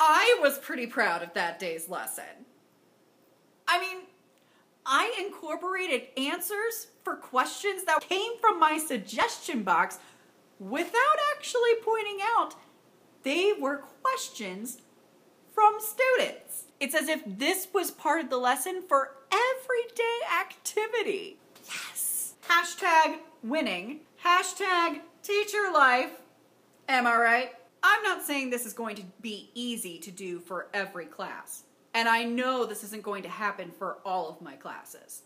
I was pretty proud of that day's lesson. I mean, I incorporated answers for questions that came from my suggestion box without actually pointing out they were questions from students. It's as if this was part of the lesson for everyday activity. Yes. Hashtag winning. Hashtag teacher life. Am I right? I'm not saying this is going to be easy to do for every class. And I know this isn't going to happen for all of my classes.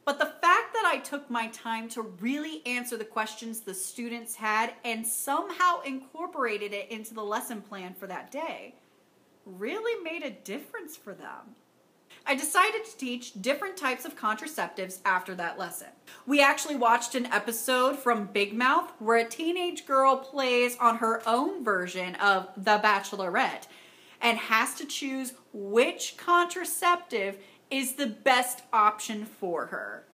But the fact that I took my time to really answer the questions the students had and somehow incorporated it into the lesson plan for that day really made a difference for them. I decided to teach different types of contraceptives after that lesson. We actually watched an episode from Big Mouth where a teenage girl plays on her own version of The Bachelorette and has to choose which contraceptive is the best option for her.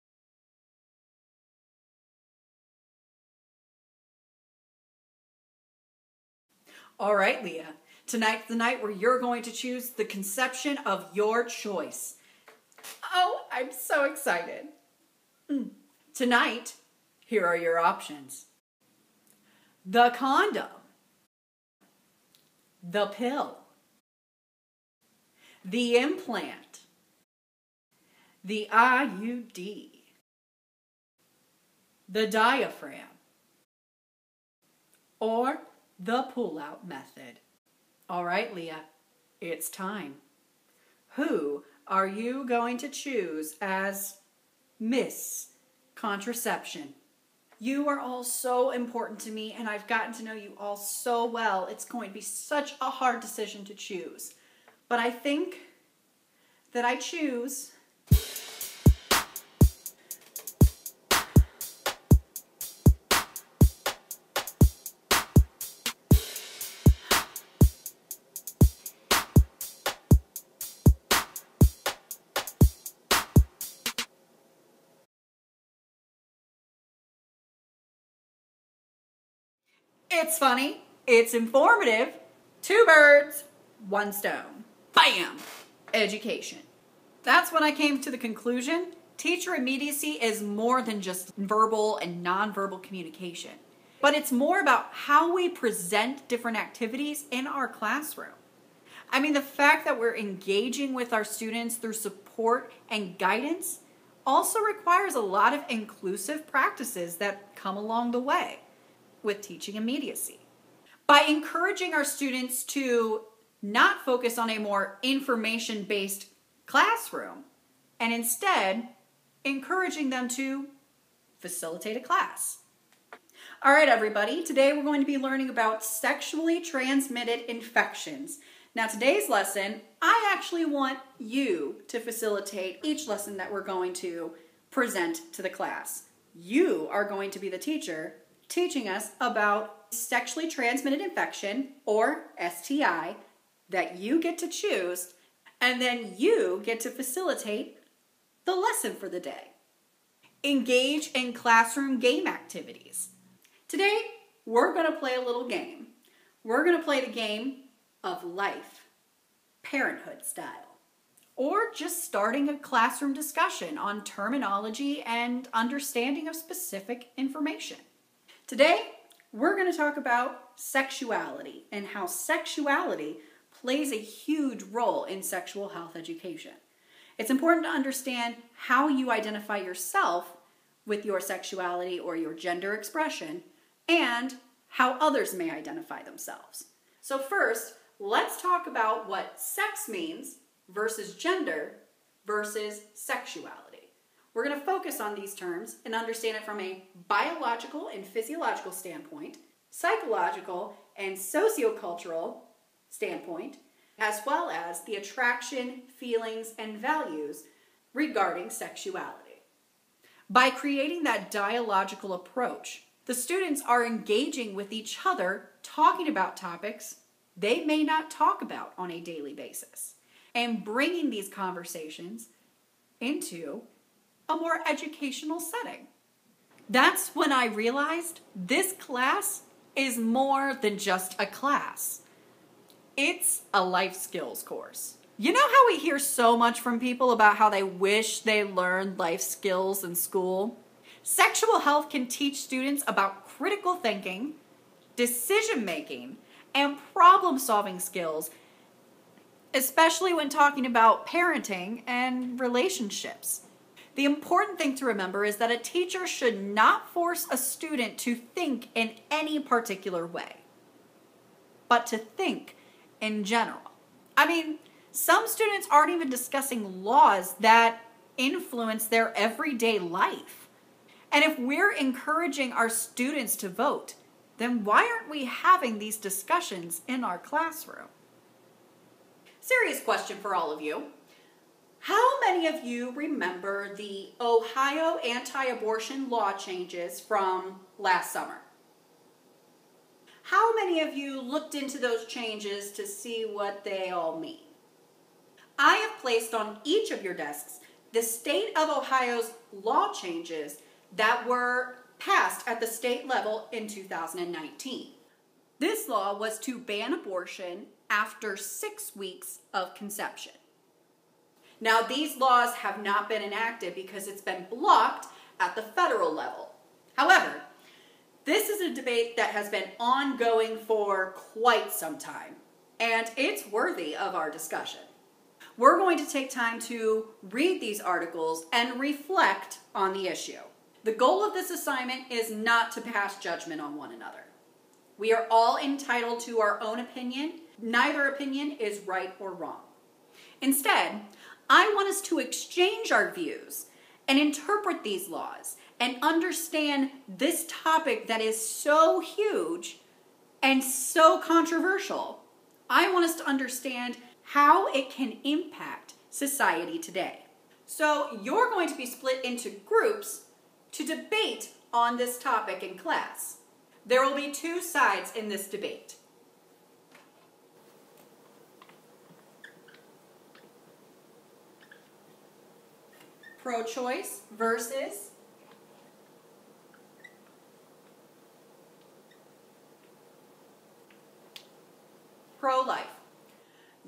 All right, Leah. Tonight's the night where you're going to choose the conception of your choice. Oh, I'm so excited. Tonight, here are your options. The condom. The pill. The implant. The IUD. The diaphragm. Or the pull-out method. All right, Leah, it's time. Who are you going to choose as Miss Contraception? You are all so important to me, and I've gotten to know you all so well. It's going to be such a hard decision to choose. But I think that I choose It's funny, it's informative, 2 birds, 1 stone. Bam! Education. That's when I came to the conclusion, teacher immediacy is more than just verbal and nonverbal communication. But it's more about how we present different activities in our classroom. I mean, the fact that we're engaging with our students through support and guidance also requires a lot of inclusive practices that come along the way with teaching immediacy. By encouraging our students to not focus on a more information-based classroom, and instead encouraging them to facilitate a class. All right, everybody, today we're going to be learning about sexually transmitted infections. Now, today's lesson, I actually want you to facilitate each lesson that we're going to present to the class. You are going to be the teacher teaching us about sexually transmitted infection, or STI, that you get to choose, and then you get to facilitate the lesson for the day. Engage in classroom game activities. Today, we're going to play a little game. We're going to play the game of life, parenthood style, or just starting a classroom discussion on terminology and understanding of specific information. Today, we're going to talk about sexuality and how sexuality plays a huge role in sexual health education. It's important to understand how you identify yourself with your sexuality or your gender expression and how others may identify themselves. So first, let's talk about what sex means versus gender versus sexuality. We're going to focus on these terms and understand it from a biological and physiological standpoint, psychological and sociocultural standpoint, as well as the attraction, feelings, and values regarding sexuality. By creating that dialogical approach, the students are engaging with each other, talking about topics they may not talk about on a daily basis, and bringing these conversations into a more educational setting. That's when I realized this class is more than just a class. It's a life skills course. You know how we hear so much from people about how they wish they learned life skills in school? Sexual health can teach students about critical thinking, decision making, and problem solving skills, especially when talking about parenting and relationships. The important thing to remember is that a teacher should not force a student to think in any particular way, but to think in general. I mean, some students aren't even discussing laws that influence their everyday life. And if we're encouraging our students to vote, then why aren't we having these discussions in our classroom? Serious question for all of you. How many of you remember the Ohio anti-abortion law changes from last summer? How many of you looked into those changes to see what they all mean? I have placed on each of your desks the state of Ohio's law changes that were passed at the state level in 2019. This law was to ban abortion after 6 weeks of conception. Now, these laws have not been enacted because it's been blocked at the federal level. However, this is a debate that has been ongoing for quite some time, and it's worthy of our discussion. We're going to take time to read these articles and reflect on the issue. The goal of this assignment is not to pass judgment on one another. We are all entitled to our own opinion. Neither opinion is right or wrong. Instead, I want us to exchange our views and interpret these laws and understand this topic that is so huge and so controversial. I want us to understand how it can impact society today. So you're going to be split into groups to debate on this topic in class. There will be 2 sides in this debate. Pro-choice versus pro-life.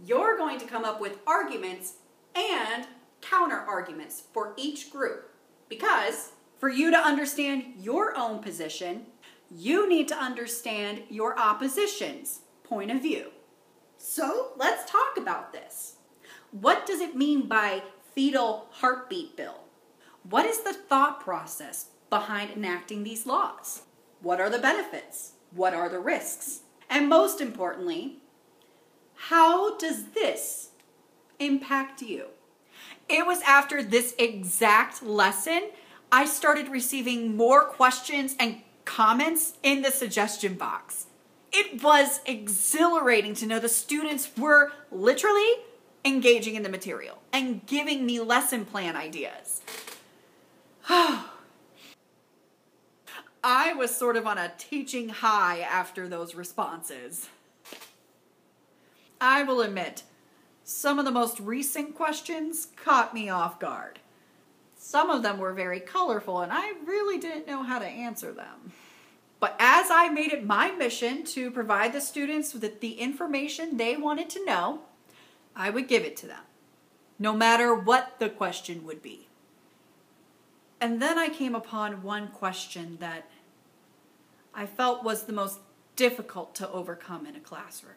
You're going to come up with arguments and counter-arguments for each group, because for you to understand your own position, you need to understand your opposition's point of view. So let's talk about this. What does it mean by fetal heartbeat bill? What is the thought process behind enacting these laws? What are the benefits? What are the risks? And most importantly, how does this impact you? It was after this exact lesson I started receiving more questions and comments in the suggestion box. It was exhilarating to know the students were literally engaging in the material and giving me lesson plan ideas. I was sort of on a teaching high after those responses. I will admit, some of the most recent questions caught me off guard. Some of them were very colorful, and I really didn't know how to answer them. But as I made it my mission to provide the students with the information they wanted to know, I would give it to them, no matter what the question would be. And then I came upon one question that I felt was the most difficult to overcome in a classroom.